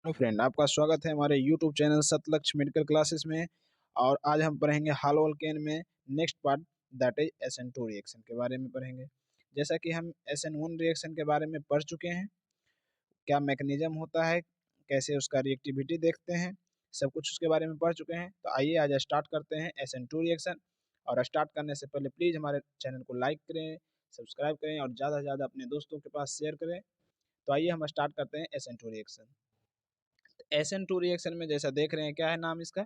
Hello friend, आपका स्वागत है हमारे यूट्यूब चैनल सतलक्ष्य मेडिकल क्लासेस में। और आज हम पढ़ेंगे हालो अल्केन में next part, that is SN2 reaction के बारे में पढ़ेंगे। जैसा कि हम SN1 रिएक्शन के बारे में पढ़ चुके हैं, क्या मैकेनिज्म होता है, कैसे उसका रिएक्टिविटी देखते हैं, सब कुछ उसके बारे में पढ़ चुके हैं। तो आइए आज स्टार्ट करते हैं SN2 रिएक्शन। और स्टार्ट करने से पहले प्लीज़ हमारे चैनल को लाइक करें, सब्सक्राइब करें और ज़्यादा से ज़्यादा अपने दोस्तों के पास शेयर करें। तो आइए हम स्टार्ट करते हैं SN2 रिएक्शन। SN2 रिएक्शन में जैसा देख रहे हैं, क्या है नाम इसका,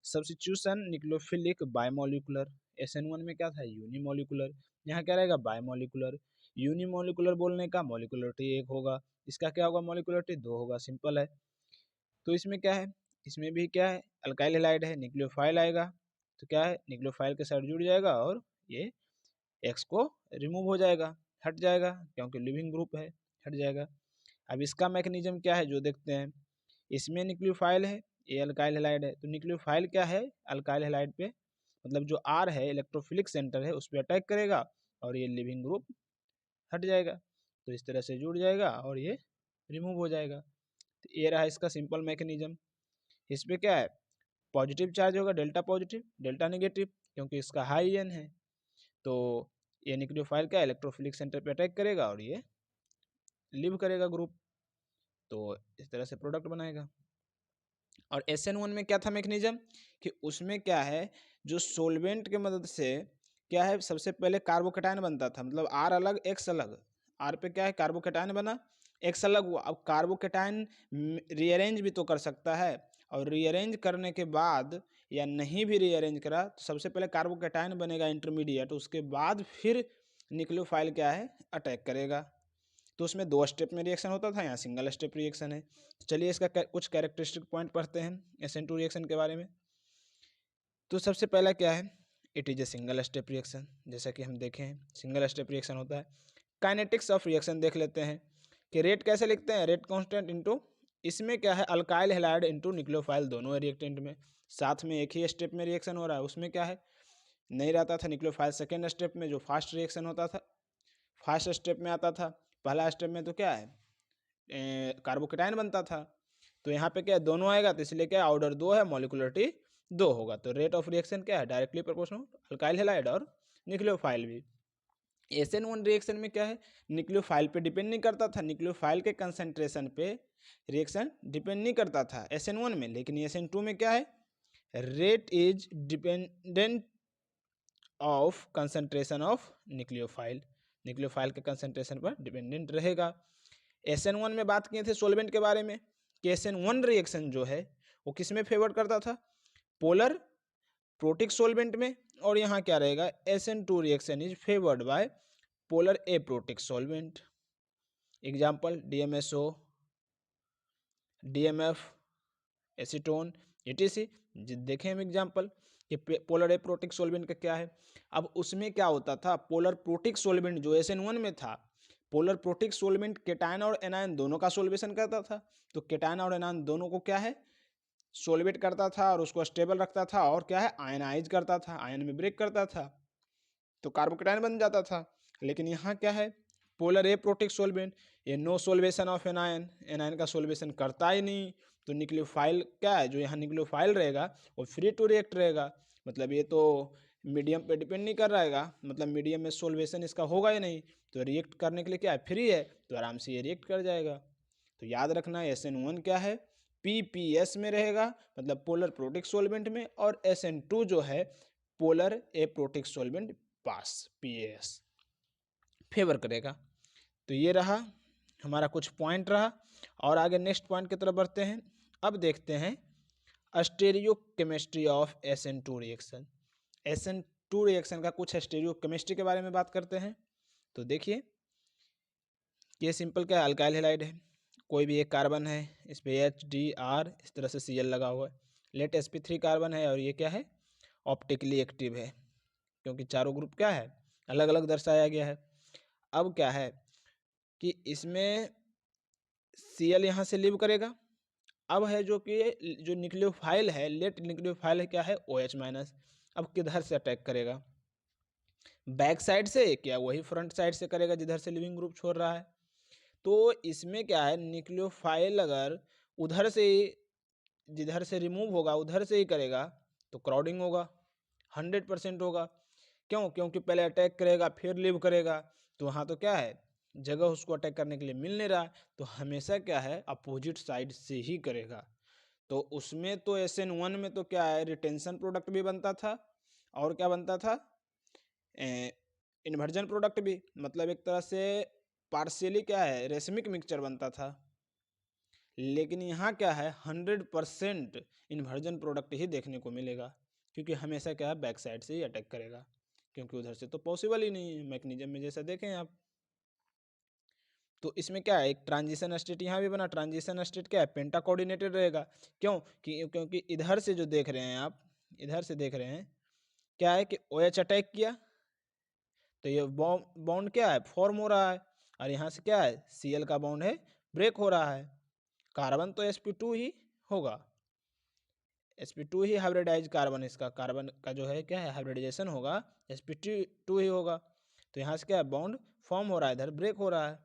सब्स्टिट्यूशन न्यूक्लियोफिलिक बायमोलिकुलर। SN1 में क्या था, यूनिमोलिकुलर। यहाँ क्या रहेगा, बायमोलिकुलर। यूनिमोलिकुलर बोलने का मॉलिक्यूलरिटी 1 होगा, इसका क्या होगा, मॉलिक्यूलरिटी 2 होगा, सिंपल है। तो इसमें क्या है, इसमें भी क्या है, अल्काइल हैलाइड है, न्यूक्लियोफाइल आएगा। तो क्या है, न्यूक्लियोफाइल के साथ जुड़ जाएगा और ये X को रिमूव हो जाएगा, हट जाएगा, क्योंकि लिविंग ग्रुप है, हट जाएगा। अब इसका मैकेनिज्म क्या है जो देखते हैं। इसमें न्यूक्लियोफाइल है, ये अल्काइल हैलाइड है। तो न्यूक्लियोफाइल क्या है, अल्काइल हैलाइड पे मतलब जो R है, इलेक्ट्रोफिलिक सेंटर है, उस पर अटैक करेगा और ये लिविंग ग्रुप हट जाएगा। तो इस तरह से जुड़ जाएगा और ये रिमूव हो जाएगा। तो ये रहा इसका सिंपल मैकेनिज्म। इस पर क्या है, पॉजिटिव चार्ज होगा, डेल्टा पॉजिटिव डेल्टा नेगेटिव, क्योंकि इसका हाई एन है। तो ये न्यूक्लियोफाइल क्या, इलेक्ट्रोफिलिक सेंटर पे अटैक करेगा और ये लिव करेगा ग्रुप। तो इस तरह से प्रोडक्ट बनाएगा। और SN1 में क्या था मैकेनिज्म, कि उसमें क्या है, जो सोलवेंट के मदद से क्या है, सबसे पहले कार्बोकेटायन बनता था, मतलब R अलग X अलग। R पे क्या है, कार्बोकेटायन बना, X अलग हुआ। अब कार्बोकेटायन रीअरेंज भी तो कर सकता है, और रीअरेंज करने के बाद या नहीं भी रीअरेंज करा तो सबसे पहले कार्बोकेटायन बनेगा इंटरमीडिएट, उसके बाद फिर न्यूक्लियोफाइल क्या है, अटैक करेगा। तो उसमें 2 स्टेप में रिएक्शन होता था, यहाँ सिंगल स्टेप रिएक्शन है। चलिए इसका कुछ कैरेक्टरिस्टिक पॉइंट पढ़ते हैं SN2 रिएक्शन के बारे में। तो सबसे पहला क्या है, it is a single step reaction. जैसा कि हम देखें सिंगल स्टेप रिएक्शन होता है। काइनेटिक्स ऑफ रिएक्शन देख लेते हैं कि रेट कैसे लिखते हैं, रेट कांस्टेंट इनटू, इसमें क्या है, अल्काइल हैलाइड इनटू न्यूक्लियोफाइल दोनों है रिएक्टेंट में, साथ में एक ही स्टेप में रिएक्शन हो रहा है। उसमें क्या है, नहीं रहता था न्यूक्लियोफाइल सेकेंड स्टेप में, जो फास्ट रिएक्शन होता था, फास्ट स्टेप में आता था। पहला स्टेप में तो क्या है, कार्बोकेटायन बनता था। तो यहाँ पे क्या है, दोनों आएगा, तो इसलिए क्या, ऑर्डर 2 है, मॉलिक्यूलरिटी 2 होगा। तो रेट ऑफ रिएक्शन क्या है, डायरेक्टली प्रोपोर्शनल अल्काइल हैलाइड और न्यूक्लियोफाइल भी। SN1 रिएक्शन में क्या है, न्यूक्लियोफाइल पे डिपेंड नहीं करता था, न्यूक्लियोफाइल के कंसंट्रेशन पे रिएक्शन डिपेंड नहीं करता था SN1 में। लेकिन SN2 में क्या है, rate is dependent of concentration of nucleophile, nucleophile के कंसंट्रेशन पर डिपेंडेंट रहेगा। SN1 में बात किए थे सोलवेंट के बारे में कि SN1 रिएक्शन जो है वो किस में फेवर करता था, पोलर प्रोटिक सोलवेंट में। और यहाँ क्या रहेगा, SN2 reaction is favoured by polar aprotic solvent. Example DMSO, DMF, acetone, ETC। देखें हम एग्जाम्पल कि पोलर एप्रोटिक सोलवेंट का क्या है। अब उसमें क्या होता था, पोलर प्रोटिक सोलवेंट जो SN1 में था, पोलर प्रोटिक सोलवेंट केटायन और एनायन दोनों का सोल्वेशन करता था। तो केटायन और एनायन दोनों को क्या है, सोलवेट करता था और उसको स्टेबल रखता था, और क्या है, आयनाइज करता था, आयन में ब्रेक करता था, तो कार्बोकेटायन बन जाता था। लेकिन यहाँ क्या है, पोलर एप्रोटिक सोलवेंट, ये no solvation of anion, anion का सोल्वेशन करता ही नहीं। तो न्यूक्लियोफाइल क्या है, जो यहाँ न्यूक्लियोफाइल रहेगा वो फ्री टू रिएक्ट रहेगा, मतलब ये तो मीडियम पे डिपेंड नहीं कर रहेगा, मतलब मीडियम में सोल्वेशन इसका होगा ही नहीं, तो रिएक्ट करने के लिए क्या है, फ्री है, तो आराम से ये रिएक्ट कर जाएगा। तो याद रखना SN1 क्या है, PPS में रहेगा, मतलब पोलर प्रोटिक सोलवेंट में, और SN2 जो है पोलर एप्रोटिक सोलवेंट पास, PAS फेवर करेगा। तो ये रहा हमारा कुछ पॉइंट रहा, और आगे नेक्स्ट पॉइंट की तरफ बढ़ते हैं। अब देखते हैं स्टेरियोकेमिस्ट्री of SN2 reaction. SN2 reaction का कुछ स्टेरियोकेमिस्ट्री के बारे में बात करते हैं। तो देखिए ये सिंपल क्या है, अल्काइल हैलाइड है, कोई भी एक कार्बन है, इस पे HDR इस तरह से Cl लगा हुआ है, लेट sp3 कार्बन है, और ये क्या है, ऑप्टिकली एक्टिव है, क्योंकि चारों ग्रुप क्या है, अलग अलग दर्शाया गया है। अब क्या है कि इसमें Cl यहाँ से लीव करेगा। अब है जो कि जो न्यूक्लियोफाइल है, लेट न्यूक्लियोफाइल है क्या है, OH माइनस। अब किधर से अटैक करेगा, बैक साइड से क्या वही फ्रंट साइड से करेगा जिधर से लिविंग ग्रुप छोड़ रहा है। तो इसमें क्या है, न्यूक्लियोफाइल अगर उधर से ही, जिधर से रिमूव होगा उधर से ही करेगा तो क्राउडिंग होगा, 100% होगा। क्यों? क्योंकि पहले अटैक करेगा फिर लीव करेगा, तो वहाँ तो क्या है, जगह उसको अटैक करने के लिए मिल नहीं रहा, तो हमेशा क्या है, अपोजिट साइड से ही करेगा। तो उसमें तो SN1 में तो क्या है, रिटेंशन प्रोडक्ट भी बनता था और क्या बनता था, इन्वर्जन प्रोडक्ट भी, मतलब एक तरह से पार्शियली क्या है, रेशमिक मिक्सचर बनता था। लेकिन यहाँ क्या है, 100% इन्वर्जन प्रोडक्ट ही देखने को मिलेगा, क्योंकि हमेशा क्या है, बैक साइड से ही अटैक करेगा, क्योंकि उधर से तो पॉसिबल ही नहीं है मैकेनिज्म में, जैसा देखें आप। तो इसमें क्या है, एक ट्रांजिशन स्टेट यहाँ भी बना, ट्रांजिशन स्टेट क्या है, पेंटा कोऑर्डिनेटेड रहेगा। क्यों? क्योंकि इधर से जो देख रहे हैं आप, इधर से देख रहे हैं क्या है कि OH अटैक किया तो ये बॉन्ड क्या है, फॉर्म हो रहा है, और यहाँ से क्या है, Cl का बॉन्ड है, ब्रेक हो रहा है। कार्बन तो sp2 ही होगा, sp2 ही हाइब्रिडाइज कार्बन, इसका कार्बन का जो है क्या है, हाइब्रिडाइजेशन होगा, sp2 ही होगा। तो यहाँ से क्या है, बॉन्ड फॉर्म हो रहा है, इधर ब्रेक हो रहा है।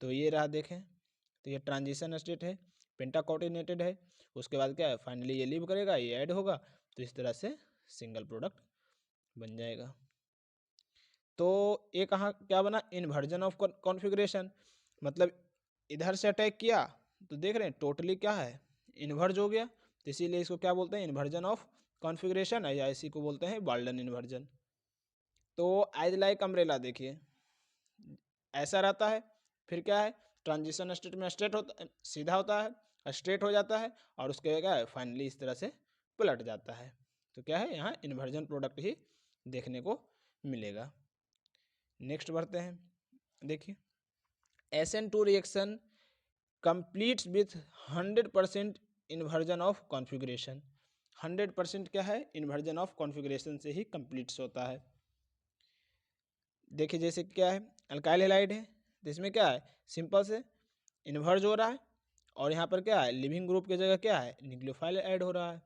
तो ये रहा, देखें तो ये ट्रांजिशन स्टेट है, पेंटा कोऑर्डिनेटेड है। उसके बाद क्या है, फाइनली ये लीव करेगा, ये ऐड होगा, तो इस तरह से सिंगल प्रोडक्ट बन जाएगा। तो ये कहाँ क्या बना, इन्वर्जन ऑफ कॉन्फ़िगरेशन, मतलब इधर से अटैक किया तो देख रहे हैं टोटली क्या है, इन्वर्ज हो गया, तो इसीलिए इसको क्या बोलते हैं, इन्वर्जन ऑफ कॉन्फ़िगरेशन, या इसी को बोलते हैं बाल्डन इन्वर्जन। तो एज लाइक अम्ब्रेला देखिए ऐसा रहता है, फिर क्या है, ट्रांजिशन स्टेट में स्ट्रेट होता, सीधा होता है, स्ट्रेट हो जाता है, और उसके क्या है, फाइनली इस तरह से पलट जाता है। तो क्या है, यहाँ इन्वर्जन प्रोडक्ट ही देखने को मिलेगा। नेक्स्ट बढ़ते हैं, देखिए SN2 reaction completes with 100% inversion of configuration. 100% क्या है, इन्वर्जन ऑफ कॉन्फ़िगरेशन से ही कंप्लीट्स होता है। देखिए जैसे क्या है, अल्काइल हैलाइड है, तो इसमें क्या है, सिंपल से इन्वर्ज हो रहा है, और यहाँ पर क्या है, लिविंग ग्रुप की जगह क्या है, न्यूक्लियोफाइल ऐड हो रहा है।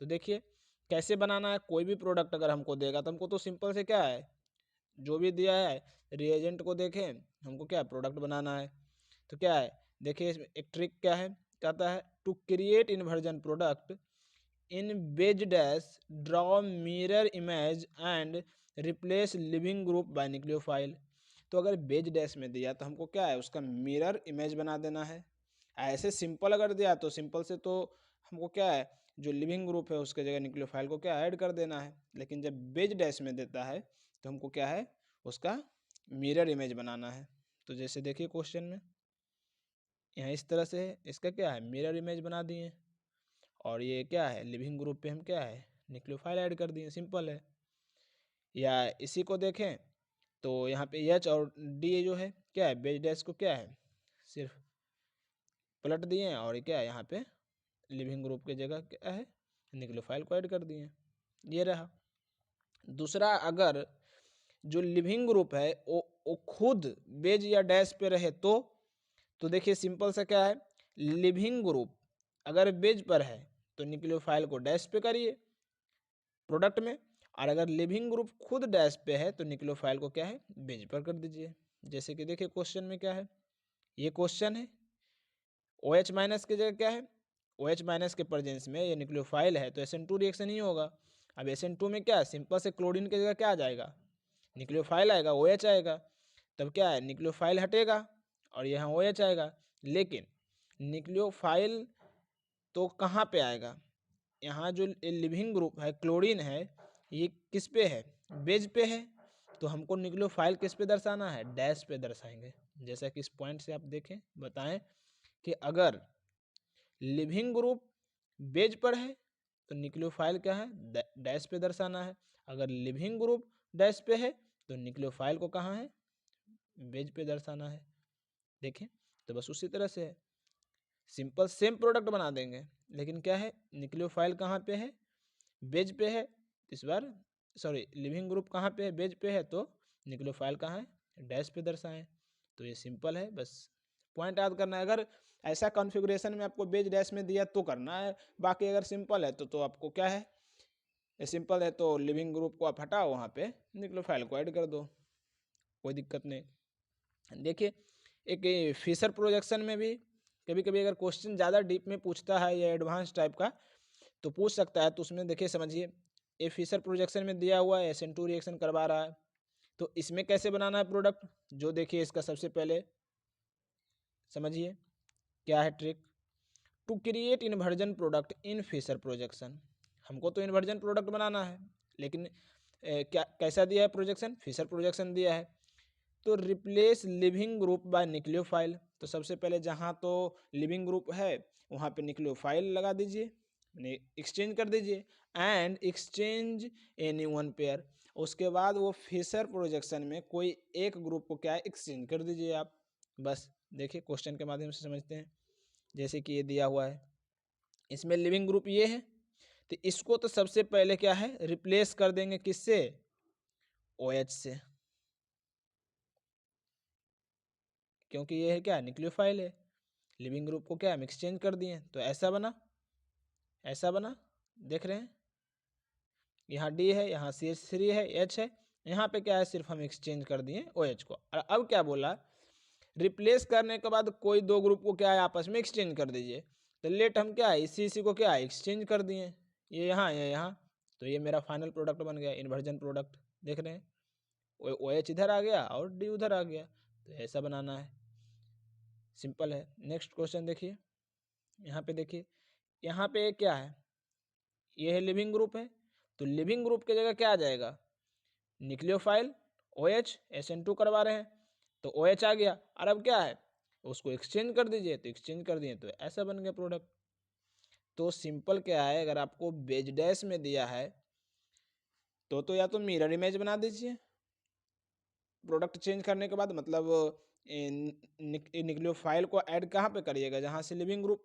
तो देखिए कैसे बनाना है, कोई भी प्रोडक्ट अगर हमको देगा तो हमको तो सिंपल से क्या है, जो भी दिया है रिएजेंट को देखें, हमको क्या प्रोडक्ट बनाना है। तो क्या है, देखिए इसमें एक ट्रिक क्या है, कहता है to create inversion product in wedge dash draw mirror image and replace leaving group by nucleophile. तो अगर बेज डैश में दिया तो हमको क्या है, उसका मिरर इमेज बना देना है। ऐसे सिंपल अगर दिया तो सिंपल से तो हमको क्या है, जो लिविंग ग्रुप है उसके जगह न्यूक्लियोफाइल को क्या ऐड कर देना है। लेकिन जब बेज डैश में देता है तो हमको क्या है, उसका मिरर इमेज बनाना है। तो जैसे देखिए क्वेश्चन में यहाँ इस तरह से है, इसका क्या है, मिरर इमेज बना दिए, और ये क्या है, लिविंग ग्रुप पे हम क्या है, न्यूक्लियोफाइल ऐड कर दिए, सिंपल है। या इसी को देखें तो यहाँ पे H और D जो है क्या है, बेज डैश को क्या है, सिर्फ पलट दिए हैं, और क्या है, यहाँ पे लिविंग ग्रुप की जगह क्या है, न्यूक्लियोफाइल को ऐड कर दिए, ये रहा। दूसरा, अगर जो लिविंग ग्रुप है वो खुद बेज या डैश पे रहे तो देखिए सिंपल सा क्या है, लिविंग ग्रुप अगर बेज पर है तो न्यूक्लियोफाइल को डैश पे करिए प्रोडक्ट में, और अगर लिविंग ग्रुप खुद डैश पे है तो न्यूक्लियोफाइल को क्या है, बेज पर कर दीजिए। जैसे कि देखिए क्वेश्चन में क्या है, ये क्वेश्चन है OH माइनस की जगह क्या है, OH माइनस के प्रेजेंस में ये न्यूक्लियोफाइल है तो SN2 रिएक्शन ही होगा। अब SN2 में क्या है, सिंपल से क्लोरीन की जगह क्या आ जाएगा, न्यूक्लियोफाइल आएगा, OH आएगा, तब क्या है, न्यूक्लियोफाइल हटेगा और यहाँ OH आएगा। लेकिन न्यूक्लियोफाइल तो कहाँ पे आएगा, यहाँ जो लिविंग ग्रुप है क्लोरीन है ये किस पे है, बेज पे है, तो हमको न्यूक्लियोफाइल किस पे दर्शाना है, डैश पे दर्शाएंगे। जैसा कि इस पॉइंट से आप देखें, बताएं कि अगर लिविंग ग्रुप बेज पर है तो न्यूक्लियोफाइल क्या है, डैश पे दर्शाना है। अगर लिविंग ग्रुप डैश पे है तो न्यूक्लियोफाइल को कहाँ है, बेज पे दर्शाना है। देखें तो बस उसी तरह से है, सिंपल सेम प्रोडक्ट बना देंगे, लेकिन क्या है, न्यूक्लियोफाइल कहाँ पे है, बेज पे है, इस बार सॉरी लिविंग ग्रुप कहाँ पे है, बेज पे है, तो न्यूक्लियोफाइल कहाँ है, डैश पे दर्शाएं। तो ये सिंपल है, बस पॉइंट याद करना है। अगर ऐसा कॉन्फ़िगरेशन में आपको बेज डैश में दिया तो करना है, बाकी अगर सिंपल है तो आपको क्या है, ये सिंपल है तो लिविंग ग्रुप को आप हटाओ, वहाँ पे न्यूक्लियोफाइल को ऐड कर दो, कोई दिक्कत नहीं। देखिए एक फिशर प्रोजेक्शन में भी कभी कभी अगर क्वेश्चन ज़्यादा डीप में पूछता है या एडवांस टाइप का तो पूछ सकता है। तो उसमें देखिए समझिए, ए फिशर प्रोजेक्शन में दिया हुआ है SN2 रिएक्शन करवा रहा है, तो इसमें कैसे बनाना है प्रोडक्ट, जो देखिए इसका सबसे पहले समझिए क्या है trick. To create inversion product in Fischer projection, हमको तो इन्वर्जन प्रोडक्ट बनाना है, लेकिन क्या कैसा दिया है प्रोजेक्शन, फिशर प्रोजेक्शन दिया है। तो replace leaving group by nucleophile, तो सबसे पहले जहाँ तो लिविंग ग्रुप है वहाँ पे न्यूक्लियोफाइल लगा दीजिए, एक्सचेंज कर दीजिए, and exchange any one pair. उसके बाद वो फिशर प्रोजेक्शन में कोई एक ग्रुप को क्या एक्सचेंज कर दीजिए आप। बस देखिए क्वेश्चन के माध्यम से समझते हैं। जैसे कि ये दिया हुआ है, इसमें लिविंग ग्रुप ये है, तो इसको तो सबसे पहले क्या है रिप्लेस कर देंगे किससे, OH से, क्योंकि ये है क्या न्यूक्लियोफाइल है। लिविंग ग्रुप को क्या हम एक्सचेंज कर दिए, तो ऐसा बना, ऐसा बना, देख रहे हैं यहाँ D है, यहाँ CH3 है, H है, यहाँ पे क्या है सिर्फ हम एक्सचेंज कर दिए OH को। और अब क्या बोला, रिप्लेस करने के बाद कोई दो ग्रुप को क्या है आपस में एक्सचेंज कर दीजिए। तो लेट हम क्या है इसी को क्या है एक्सचेंज कर दिए, ये यहाँ, तो ये मेरा फाइनल प्रोडक्ट बन गया इन्वर्जन प्रोडक्ट। देख रहे हैं OH इधर आ गया और D उधर आ गया, तो ऐसा बनाना है, सिंपल है। नेक्स्ट क्वेश्चन देखिए, यहाँ पे देखिए, यहाँ पे क्या है, ये है लिविंग ग्रुप है, तो लिविंग ग्रुप की जगह क्या आ जाएगा, न्यूक्लियोफाइल OH SN2 करवा रहे हैं, तो OH आ गया, और अब क्या है उसको एक्सचेंज कर दीजिए, तो एक्सचेंज कर दिए, तो ऐसा बन गया प्रोडक्ट। तो सिंपल क्या है, अगर आपको बेज डैश में दिया है तो या तो मिरर इमेज बना दीजिए प्रोडक्ट चेंज करने के बाद, मतलब न्यूक्लियोफाइल को ऐड कहाँ पे करिएगा, जहाँ से लिविंग ग्रुप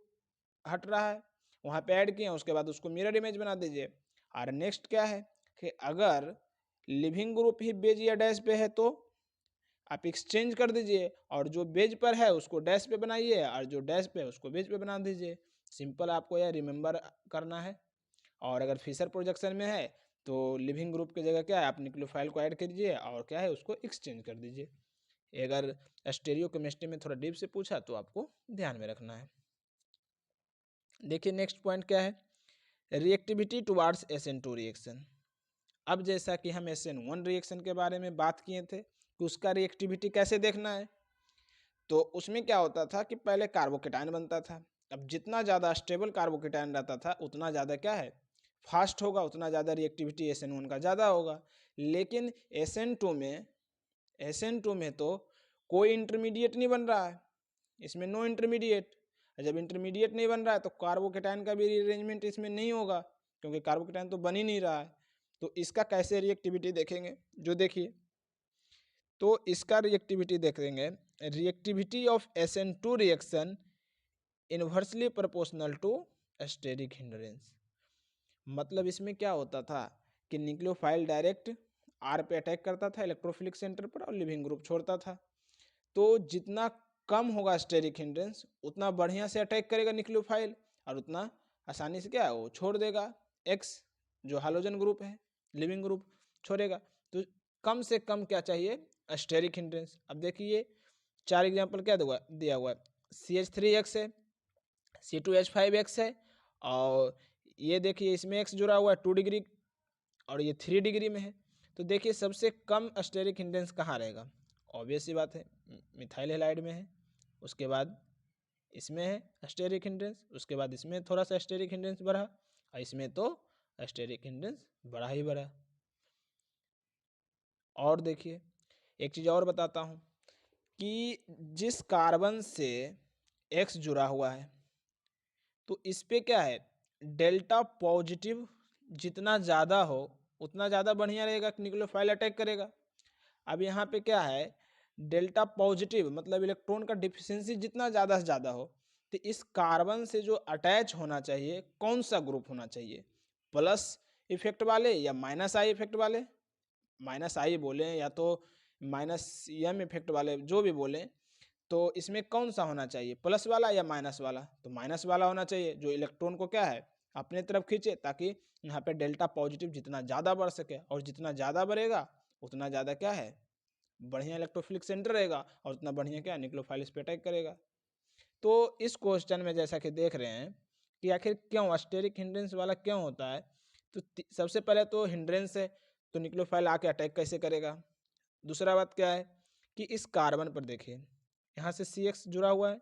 हट रहा है वहाँ पे ऐड किए, उसके बाद उसको मिरर इमेज बना दीजिए। और नेक्स्ट क्या है कि अगर लिविंग ग्रुप ही बेज या डैश पे है तो आप एक्सचेंज कर दीजिए, और जो बेज पर है उसको डैश पे बनाइए, और जो डैश पे है उसको बेज पे बना दीजिए। सिंपल आपको यह रिमेंबर करना है। और अगर फिशर प्रोजेक्शन में है तो लिविंग ग्रुप की जगह क्या है आप न्यूक्लियोफाइल को ऐड कीजिए और क्या है उसको एक्सचेंज कर दीजिए। अगर स्टीरियो केमिस्ट्री में थोड़ा डीप से पूछा तो आपको ध्यान में रखना है। देखिए नेक्स्ट पॉइंट क्या है, रिएक्टिविटी टुवार्ड्स SN2 रिएक्शन। अब जैसा कि हम SN1 रिएक्शन के बारे में बात किए थे कि उसका रिएक्टिविटी कैसे देखना है, तो उसमें क्या होता था कि पहले कार्बोकेटायन बनता था। अब जितना ज़्यादा स्टेबल कार्बोकेटायन रहता था उतना ज़्यादा क्या है फास्ट होगा, उतना ज़्यादा रिएक्टिविटी SN1 का ज़्यादा होगा। लेकिन SN2 में तो कोई इंटरमीडिएट नहीं बन रहा है, इसमें नो इंटरमीडिएट। जब इंटरमीडिएट नहीं बन रहा है तो कार्बोकेटायन का भी रीअरेंजमेंट इसमें नहीं होगा, क्योंकि कार्बोकेटायन तो बन ही नहीं रहा है। तो इसका कैसे रिएक्टिविटी देखेंगे, जो देखिए, तो इसका रिएक्टिविटी देखेंगे, reactivity of SN2 reaction inversely proportional to steric hindrance. मतलब इसमें क्या होता था कि न्यूक्लियोफाइल डायरेक्ट R पे अटैक करता था इलेक्ट्रोफिलिक सेंटर पर और लिविंग ग्रुप छोड़ता था। तो जितना कम होगा स्टेरिक हिंड्रेंस उतना बढ़िया से अटैक करेगा न्यूक्लियोफाइल, और उतना आसानी से क्या है वो छोड़ देगा X जो हाइड्रोजन ग्रुप है, लिविंग ग्रुप छोड़ेगा। तो कम से कम क्या चाहिए स्टेरिक हिंड्रेंस। अब देखिए 4 एग्जाम्पल क्या दिया हुआ है, CH3X है, C2H5X है, और ये देखिए इसमें X जुड़ा हुआ है 2 डिग्री और ये 3 डिग्री में है। तो देखिए सबसे कम स्टेरिक हिंड्रेंस कहाँ रहेगा, ऑब्वियस सी बात है मिथाइल हैलाइड में है, उसके बाद इसमें है स्टेरिक हिंड्रेंस, उसके बाद इसमें थोड़ा सा स्टेरिक हिंड्रेंस बढ़ा, और इसमें तो स्टेरिक हिंड्रेंस बढ़ा ही बढ़ा। और देखिए एक चीज़ और बताता हूँ कि जिस कार्बन से X जुड़ा हुआ है तो इस पे क्या है डेल्टा पॉजिटिव जितना ज़्यादा हो उतना ज़्यादा बढ़िया रहेगा, न्यूक्लियोफाइल अटैक करेगा। अब यहाँ पे क्या है डेल्टा पॉजिटिव मतलब इलेक्ट्रॉन का डिफिशियंसी जितना ज़्यादा से ज़्यादा हो, तो इस कार्बन से जो अटैच होना चाहिए कौन सा ग्रुप होना चाहिए, प्लस इफेक्ट वाले या माइनस आई इफेक्ट वाले, माइनस आई बोलें या तो माइनस एम इफेक्ट वाले, जो भी बोलें, तो इसमें कौन सा होना चाहिए प्लस वाला या माइनस वाला, तो माइनस वाला होना चाहिए जो इलेक्ट्रॉन को क्या है अपने तरफ खींचे, ताकि यहाँ पे डेल्टा पॉजिटिव जितना ज़्यादा बढ़ सके, और जितना ज़्यादा बढ़ेगा उतना ज़्यादा क्या है बढ़िया इलेक्ट्रोफिलिक सेंटर रहेगा, और उतना बढ़िया क्या न्यूक्लियोफाइल इस पे अटैक करेगा। तो इस क्वेश्चन में जैसा कि देख रहे हैं कि आखिर क्यों स्टेरिक हिंड्रेंस वाला क्यों होता है, तो सबसे पहले तो हिंड्रेंस है तो न्यूक्लियोफाइल आके अटैक कैसे करेगा। दूसरा बात क्या है कि इस कार्बन पर देखिए यहाँ से CX जुड़ा हुआ है,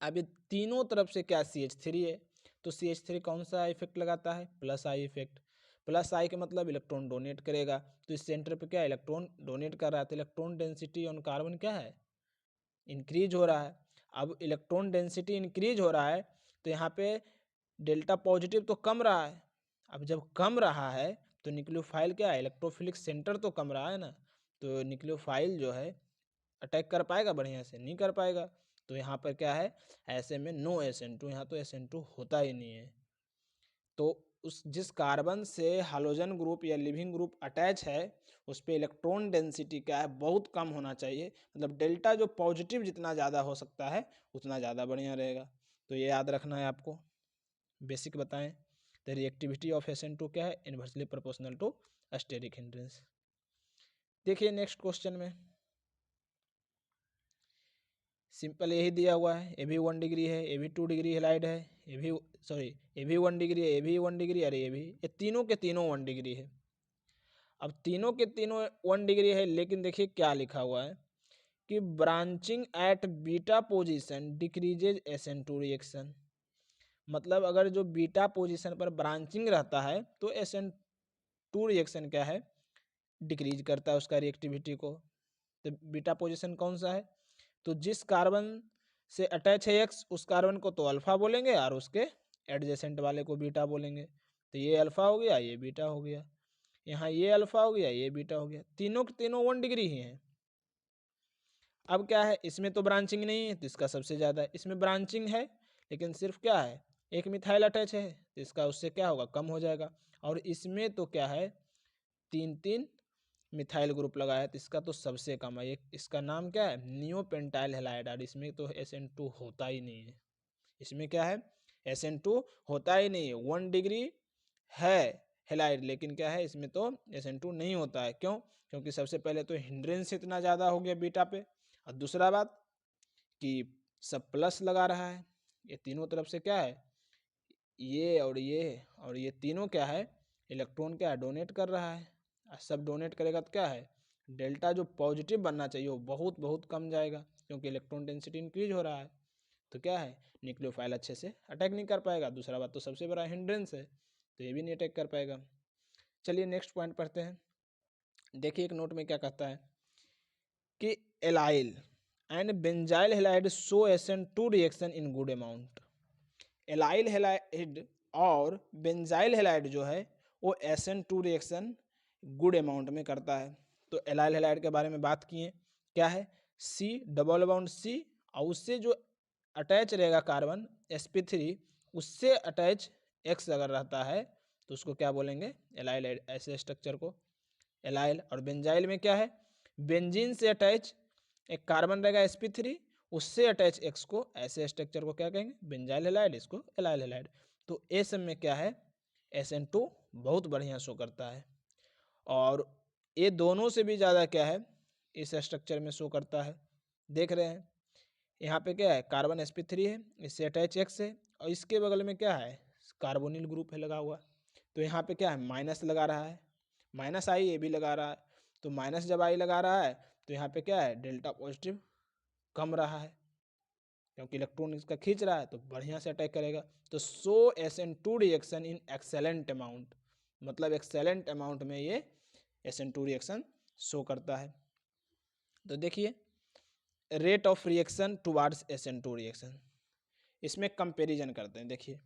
अब ये तीनों तरफ से क्या CH3 है, तो CH3 कौन सा इफेक्ट लगाता है, प्लस आई इफेक्ट। प्लस आई का मतलब इलेक्ट्रॉन डोनेट करेगा, तो इस सेंटर पे क्या इलेक्ट्रॉन डोनेट कर रहा है, तो इलेक्ट्रॉन डेंसिटी ऑन कार्बन क्या है, इंक्रीज हो रहा है। अब इलेक्ट्रॉन डेंसिटी इंक्रीज हो रहा है तो यहाँ पे डेल्टा पॉजिटिव तो कम रहा है। अब जब कम रहा है तो न्यूक्लियोफाइल क्या है, इलेक्ट्रोफिलिक सेंटर तो कम रहा है ना, तो न्यूक्लियोफाइल जो है अटैक कर पाएगा, बढ़िया से नहीं कर पाएगा। तो यहाँ पर क्या है, ऐसे में नो SN2, यहाँ तो SN2 होता ही नहीं है। तो उस जिस कार्बन से हाइड्रोजन ग्रुप या लिविंग ग्रुप अटैच है उस पर इलेक्ट्रॉन डेंसिटी क्या है, बहुत कम होना चाहिए, मतलब डेल्टा जो पॉजिटिव जितना ज़्यादा हो सकता है उतना ज़्यादा बढ़िया रहेगा। तो ये याद रखना है आपको, बेसिक बताएं। द रिएक्टिविटी ऑफ SN2 क्या है, inversely proportional to steric hindrance. देखिए नेक्स्ट क्वेश्चन में सिंपल यही दिया हुआ है, ए भी 1 डिग्री है, ए भी 2 डिग्री हेलाइड है, ए भी 1 डिग्री है, ए भी 1 डिग्री, अरे ये तीनों के तीनों 1 डिग्री है। अब तीनों के तीनों 1 डिग्री है, लेकिन देखिए क्या लिखा हुआ है कि branching at beta position decreases SN2 reaction. मतलब अगर जो बीटा पोजीशन पर ब्रांचिंग रहता है तो SN2 रिएक्शन क्या है, डिक्रीज करता है उसका रिएक्टिविटी को। तो बीटा पोजीशन कौन सा है, तो जिस कार्बन से अटैच है X उस कार्बन को तो अल्फा बोलेंगे और उसके एडजेसेंट वाले को बीटा बोलेंगे। तो ये अल्फा हो गया, ये बीटा हो गया, यहाँ ये अल्फा हो गया, ये बीटा हो गया, तीनों के तीनों 1 डिग्री ही हैं। अब क्या है, इसमें तो ब्रांचिंग नहीं है तो इसका सबसे ज़्यादा है, इसमें ब्रांचिंग है लेकिन सिर्फ क्या है एक मिथाइल अटैच है तो इसका उससे क्या होगा, कम हो जाएगा। और इसमें तो क्या है 3 मिथाइल ग्रुप लगाया तो इसका तो सबसे कम है, इसका नाम क्या है नियोपेंटाइल हेलाइड, और इसमें तो SN2 होता ही नहीं है। इसमें क्या है SN2 होता ही नहीं है, 1 डिग्री है हेलाइड, लेकिन क्या है इसमें तो SN2 नहीं होता है। क्यों, क्योंकि सबसे पहले तो हिंड्रेंस इतना ज़्यादा हो गया बीटा पे, और दूसरा बात कि सब प्लस लगा रहा है, ये तीनों तरफ से क्या है ये और ये तीनों क्या है इलेक्ट्रॉन क्या है डोनेट कर रहा है, सब डोनेट करेगा तो क्या है डेल्टा जो पॉजिटिव बनना चाहिए वो बहुत बहुत कम जाएगा, क्योंकि इलेक्ट्रॉन डेंसिटी इंक्रीज हो रहा है। तो क्या है न्यूक्लियोफाइल अच्छे से अटैक नहीं कर पाएगा, दूसरा बात तो सबसे बड़ा हिंड्रेंस है तो ये भी नहीं अटैक कर पाएगा। चलिए नेक्स्ट पॉइंट पढ़ते हैं। देखिए एक नोट में क्या कहता है कि allyl and benzyl halide show SN2 reaction in good amount. Allyl halide और बेंजाइल हेलाइड जो है वो SN2 रिएक्शन गुड अमाउंट में करता है। तो एलाइल हेलाइड के बारे में बात किए, क्या है C डबल बॉन्ड C और उससे जो अटैच रहेगा कार्बन sp3 उससे अटैच X अगर रहता है तो उसको क्या बोलेंगे एलाइल, ऐसे स्ट्रक्चर को एलाइल। और बेंजाइल में क्या है बेंजीन से अटैच एक कार्बन रहेगा sp3 उससे अटैच X को, ऐसे स्ट्रक्चर को क्या कहेंगे बेंजाइल हेलाइड, इसको एलाइल हेलाइड। तो ए सब में क्या है SN2 बहुत बढ़िया शो करता है, और ये दोनों से भी ज़्यादा क्या है इस स्ट्रक्चर में शो करता है। देख रहे हैं यहाँ पे क्या है कार्बन sp3 है, इससे अटैच X है, और इसके बगल में क्या है कार्बोनिल ग्रुप है लगा हुआ, तो यहाँ पे क्या है माइनस लगा रहा है, माइनस आई ये भी लगा रहा है, तो माइनस जब आई लगा रहा है तो यहाँ पे क्या है डेल्टा पॉजिटिव कम रहा है, क्योंकि इलेक्ट्रॉन इसका खींच रहा है तो बढ़िया से अटैक करेगा। तो सो SN2 reaction in excellent amount, मतलब एक्सेलेंट अमाउंट में ये SN2 रिएक्शन शो करता है। तो देखिए rate of reaction towards SN2 reaction, इसमें कंपैरिजन करते हैं। देखिए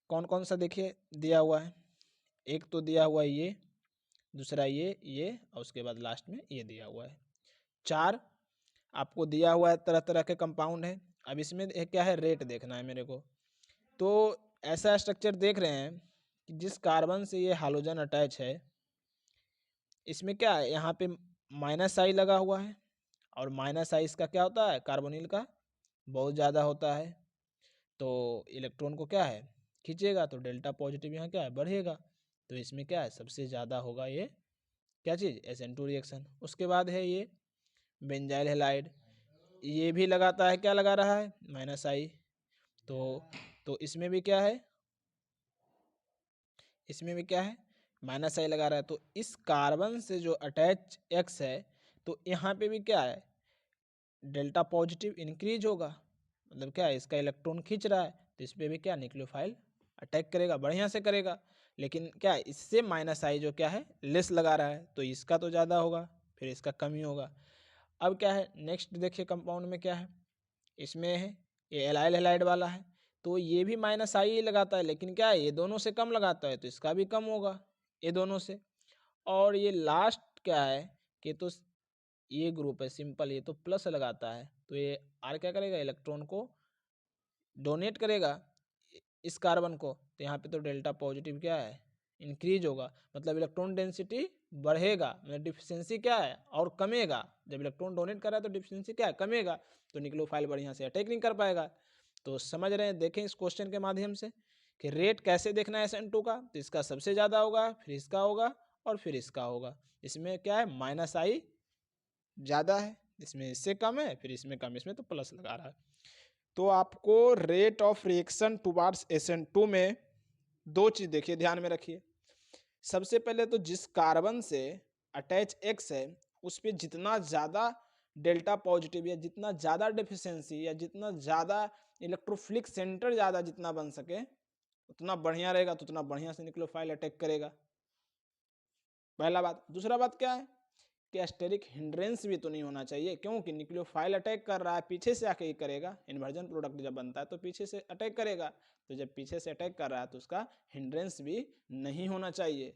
कौन कौन सा देखिए दिया हुआ है, एक तो दिया हुआ है ये, दूसरा ये और उसके बाद लास्ट में ये दिया हुआ है, 4 आपको दिया हुआ है तरह तरह के कंपाउंड है। अब इसमें क्या है रेट देखना है मेरे को, तो ऐसा स्ट्रक्चर देख रहे हैं कि जिस कार्बन से ये हाइड्रोजन अटैच है इसमें क्या है यहाँ पे माइनस आई लगा हुआ है, और माइनस आई इसका क्या होता है कार्बोनिल का बहुत ज़्यादा होता है, तो इलेक्ट्रॉन को क्या है खींचेगा, तो डेल्टा पॉजिटिव यहाँ क्या है बढ़ेगा, तो इसमें क्या है सबसे ज़्यादा होगा ये क्या चीज़ SN2 रिएक्शन। उसके बाद है ये बेंजाइल हेलाइड, ये भी लगाता है, क्या लगा रहा है, माइनस आई। तो इसमें भी क्या है, इसमें भी क्या है, माइनस आई लगा रहा है। तो इस कार्बन से जो अटैच एक्स है, तो यहाँ पे भी क्या है, डेल्टा पॉजिटिव इंक्रीज होगा, मतलब क्या है, इसका इलेक्ट्रॉन खींच रहा है, तो इस पर भी क्या न्यूक्लियोफाइल अटैक करेगा, बढ़िया से करेगा। लेकिन क्या है, इससे माइनस आई जो क्या है, लेस लगा रहा है, तो इसका तो ज़्यादा होगा, फिर इसका कम ही होगा। अब क्या है, नेक्स्ट देखिए कंपाउंड में क्या है, इसमें है ये एलाइल हैलाइड वाला है, तो ये भी माइनस आई ही लगाता है, लेकिन क्या है, ये दोनों से कम लगाता है, तो इसका भी कम होगा ये दोनों से। और ये लास्ट क्या है कि तो ये ग्रुप है सिंपल, ये तो प्लस लगाता है, तो ये आर क्या करेगा, इलेक्ट्रॉन को डोनेट करेगा इस कार्बन को, तो यहाँ पे तो डेल्टा पॉजिटिव क्या है, इंक्रीज होगा, मतलब इलेक्ट्रॉन डेंसिटी बढ़ेगा, मतलब डिफिशियंसी क्या है, और कमेगा। जब इलेक्ट्रॉन डोनेट कर रहा है तो डिफिशियंसी क्या है, कमेगा, तो न्यूक्लियोफाइल बढ़िया से अटैक नहीं कर पाएगा। तो समझ रहे हैं, देखें इस क्वेश्चन के माध्यम से कि रेट कैसे देखना है SN2 का, तो इसका सबसे ज़्यादा होगा, फिर इसका होगा, और फिर इसका होगा। इसमें क्या है, माइनस आई ज़्यादा है, इसमें इससे कम है, फिर इसमें कम, इसमें तो प्लस लगा रहा है। तो आपको rate of reaction towards SN2 में दो चीज़ देखिए, ध्यान में रखिए। सबसे पहले तो जिस कार्बन से अटैच एक्स है, उस पर जितना ज़्यादा डेल्टा पॉजिटिव या जितना ज़्यादा डेफिशिएंसी या जितना ज़्यादा इलेक्ट्रोफिलिक सेंटर ज़्यादा जितना बन सके, उतना बढ़िया रहेगा, तो उतना बढ़िया से न्यूक्लियोफाइल अटैक करेगा, पहला बात। दूसरा बात क्या है कि एस्टेरिक हिंड्रेंस भी तो नहीं होना चाहिए, क्योंकि न्यूक्लियोफाइल अटैक कर रहा है, पीछे से आके ही करेगा, इन्वर्जन प्रोडक्ट जब बनता है तो पीछे से अटैक करेगा, तो जब पीछे से अटैक कर रहा है तो उसका हिंड्रेंस भी नहीं होना चाहिए,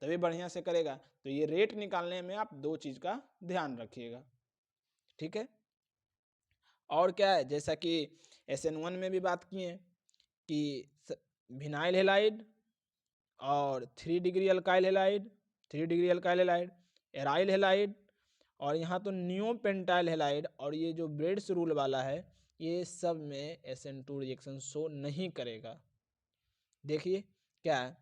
तभी बढ़िया से करेगा। तो ये रेट निकालने में आप दो चीज़ का ध्यान रखिएगा, ठीक है। और क्या है, जैसा कि SN1 में भी बात किए कि विनाइल हेलाइड और 3 degree alkyl halide, 3 degree alkyl halide, aryl halide, और यहाँ तो नियो पेंटाइल हेलाइड, और ये जो ब्रेड्स रूल वाला है, ये सब में SN2 रिएक्शन शो नहीं करेगा। देखिए क्या है,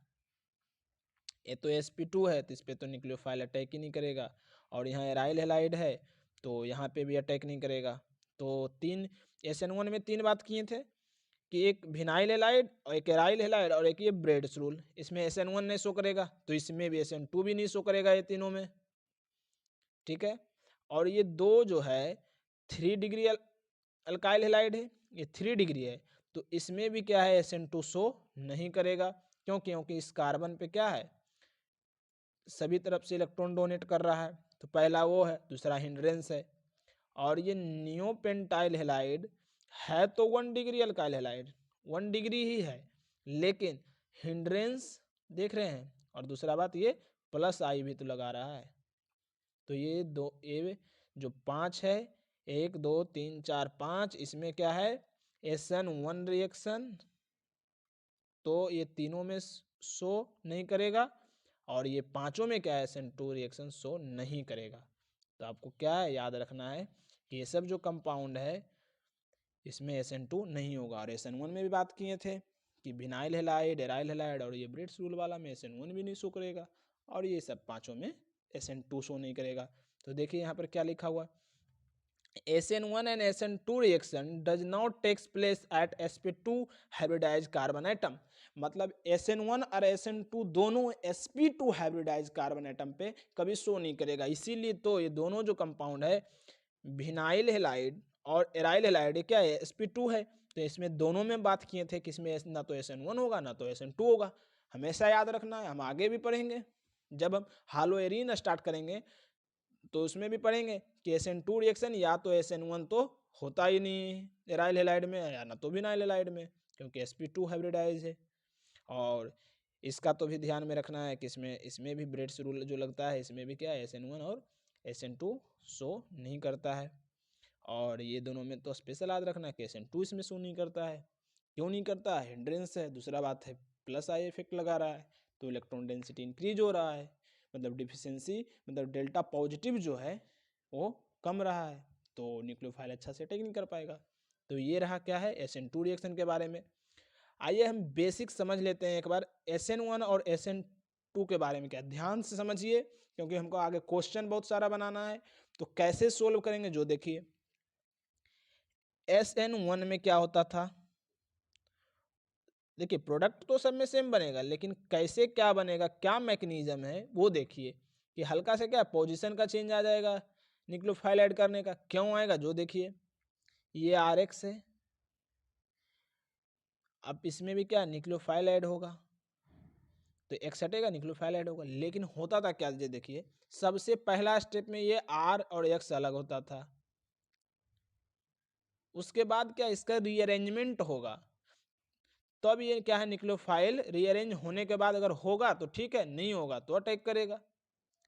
ये तो sp2 है, तो इस पर तो न्यूक्लियोफाइल अटैक ही नहीं करेगा, और यहाँ एराइल हेलाइड है, तो यहाँ पे भी अटैक नहीं करेगा। तो तीन SN1 में तीन बात किए थे कि एक विनाइल हेलाइड और एक एराइल हेलाइड और एक ये ब्रेड्स रूल, इसमें SN1 नहीं शो करेगा, तो इसमें भी SN2 भी नहीं शो करेगा, ये तीनों में, ठीक है। और ये दो जो है 3 डिग्री अल्काइल हेलाइड है, ये 3 डिग्री है, तो इसमें भी क्या है, SN2 शो नहीं करेगा, क्यों, क्योंकि इस कार्बन पे क्या है, सभी तरफ से इलेक्ट्रॉन डोनेट कर रहा है, तो पहला वो है, दूसरा हिंड्रेंस है। और ये नियोपेंटाइल हेलाइड है तो 1 डिग्री अल्काइल हेलाइड, 1 डिग्री ही है, लेकिन हिंड्रेंस देख रहे हैं, और दूसरा बात ये प्लस आई भी तो लगा रहा है। तो ये दो, ये जो 5 है, 1 2 3 4 5, इसमें क्या है, SN1 रिएक्शन, तो ये तीनों में शो नहीं करेगा, और ये पांचों में क्या है, SN2 रिएक्शन शो नहीं करेगा। तो आपको क्या है, याद रखना है कि ये सब जो कंपाउंड है इसमें SN2 नहीं होगा। और SN1 में भी बात किए थे कि विनाइल हेलाइड, एराइल हेलाइड और ये ब्रेड्स रूल वाला में SN1 भी नहीं शो करेगा, और ये सब पांचों में SN2 शो नहीं करेगा। तो देखिए यहाँ पर क्या लिखा हुआ, SN1 and SN2 reaction does not takes place at sp2 hybridized carbon atom, मतलब SN1 और SN2 दोनों sp2 hybridized कार्बन एटम पे कभी शो नहीं करेगा। इसीलिए तो ये दोनों जो कंपाउंड है, विनाइल हेलाइड और एराइल हेलाइड, क्या है, sp2 है, तो इसमें दोनों में बात किए थे कि इसमें ना तो SN1 होगा ना तो SN2 होगा। हमेशा याद रखना है, हम आगे भी पढ़ेंगे, जब हम हालोएरिन स्टार्ट करेंगे तो उसमें भी पढ़ेंगे कि SN2 रिएक्शन या तो SN1 तो होता ही नहीं एराइल हेलाइड में, या ना तो विनाइल हेलाइड में, क्योंकि sp2 हाइब्रिडाइज है। और इसका तो भी ध्यान में रखना है कि इसमें भी ब्रेड्स रूल जो लगता है, इसमें भी क्या है, SN1 और SN2 शो नहीं करता है। और ये दोनों में तो स्पेशल याद रखना है कि SN2 इसमें शो नहीं करता है, क्यों नहीं करता है, हिंड्रेंस है। दूसरा बात है प्लस आई इफेक्ट लगा रहा है, तो इलेक्ट्रॉन डेंसिटी इंक्रीज हो रहा है, मतलब डिफिशियंसी, मतलब डेल्टा पॉजिटिव जो है वो कम रहा है, तो न्यूक्लियोफाइल अच्छा से अटैक नहीं कर पाएगा। तो ये रहा क्या है, SN2 रिएक्शन के बारे में। आइए हम बेसिक समझ लेते हैं एक बार SN1 और SN2 के बारे में, क्या ध्यान से समझिए, क्योंकि हमको आगे क्वेश्चन बहुत सारा बनाना है। तो कैसे सोल्व करेंगे, जो देखिए SN1 में क्या होता था, देखिए प्रोडक्ट तो सब में सेम बनेगा, लेकिन कैसे क्या बनेगा, क्या मैकेनिज्म है वो देखिए कि हल्का से क्या पोजीशन का चेंज आ जाएगा न्यूक्लियोफाइल ऐड करने का। क्यों आएगा जो देखिए, ये RX है, अब इसमें भी क्या न्यूक्लियोफाइल ऐड होगा, तो X हटेगा न्यूक्लियोफाइल ऐड होगा। लेकिन होता था क्या, ये देखिए सबसे पहला स्टेप में ये R और X अलग होता था, उसके बाद क्या इसका रीअरेंजमेंट होगा, तो अब ये क्या है न्यूक्लियोफाइल रीअरेंज होने के बाद अगर होगा तो ठीक है, नहीं होगा तो अटैक करेगा।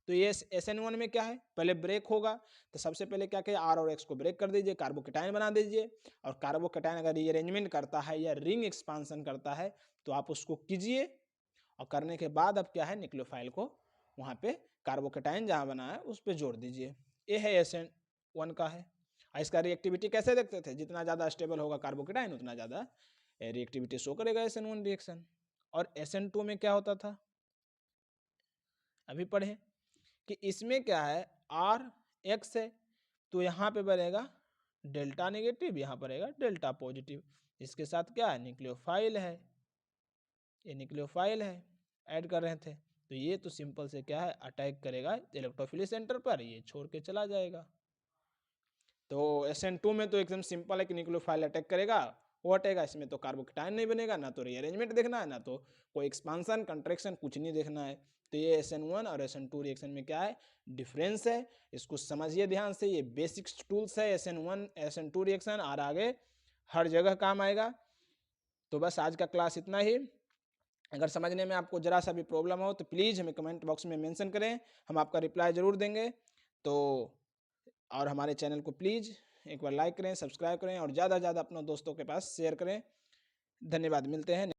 तो ये SN1 में क्या है, पहले ब्रेक होगा, तो सबसे पहले क्या किया, R और X को ब्रेक कर दीजिए, कार्बोकेटाइन बना दीजिए। और कार्बोकेटाइन अगर रीअरेंजमेंट करता है या रिंग एक्सपांसन करता है तो आप उसको कीजिए, और करने के बाद अब क्या है न्यूक्लियोफाइल को वहाँ पे कार्बोकेटाइन जहाँ बना है उस पर जोड़ दीजिए। ये है SN1 का है। और इसका रिएक्टिविटी कैसे देखते थे, जितना ज़्यादा स्टेबल होगा कार्बोकेटाइन उतना ज़्यादा रिएक्टिविटी शो करेगा SN1 रिएक्शन। और SN2 में क्या होता था, अभी पढ़े कि इसमें क्या है RX है, तो यहाँ पे बनेगा डेल्टा नेगेटिव, यहाँ पर रहेगा डेल्टा पॉजिटिव। इसके साथ क्या है न्यूक्लियोफाइल है, ये न्यूक्लियोफाइल है ऐड कर रहे थे, तो ये तो सिंपल से क्या है अटैक करेगा इलेक्ट्रोफिलिक सेंटर पर, ये छोड़ के चला जाएगा। तो SN2 में तो एकदम सिंपल है कि न्यूक्लियोफाइल अटैक करेगा, वो हटेगा, इसमें तो कार्बोकेटाइन नहीं बनेगा, ना तो रीअरेंजमेंट देखना है, ना तो कोई एक्सपांसन कंट्रैक्शन कुछ नहीं देखना है। तो ये SN1 और SN2 रिएक्शन में क्या है डिफरेंस है, इसको समझिए ध्यान से। ये बेसिक टूल्स है SN1 SN2 रिएक्शन, और आगे हर जगह काम आएगा। तो बस आज का क्लास इतना ही। अगर समझने में आपको ज़रा सा भी प्रॉब्लम हो तो प्लीज़ हमें कमेंट बॉक्स में मेंशन करें, हम आपका रिप्लाई ज़रूर देंगे। तो और हमारे चैनल को प्लीज़ एक बार लाइक करें, सब्सक्राइब करें, और ज़्यादा से ज़्यादा अपने दोस्तों के पास शेयर करें। धन्यवाद, मिलते हैं।